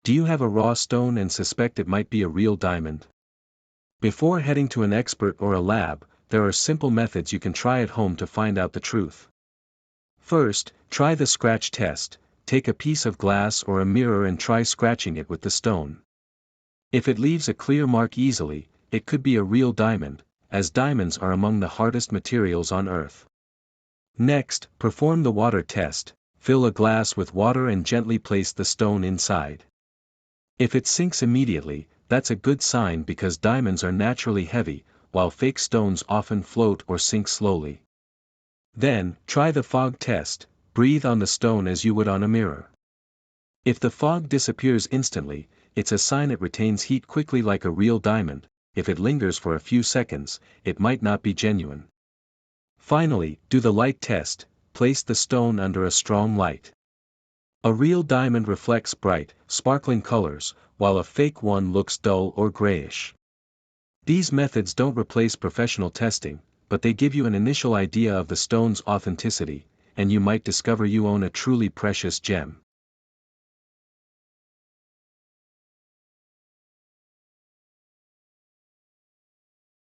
Do you have a raw stone and suspect it might be a real diamond? Before heading to an expert or a lab, there are simple methods you can try at home to find out the truth. First, try the scratch test. Take a piece of glass or a mirror and try scratching it with the stone. If it leaves a clear mark easily, it could be a real diamond, as diamonds are among the hardest materials on Earth. Next, perform the water test. Fill a glass with water and gently place the stone inside. If it sinks immediately, that's a good sign because diamonds are naturally heavy, while fake stones often float or sink slowly. Then, try the fog test. Breathe on the stone as you would on a mirror. If the fog disappears instantly, it's a sign it retains heat quickly like a real diamond. If it lingers for a few seconds, it might not be genuine. Finally, do the light test. Place the stone under a strong light. A real diamond reflects bright, sparkling colors, while a fake one looks dull or grayish. These methods don't replace professional testing, but they give you an initial idea of the stone's authenticity, and you might discover you own a truly precious gem.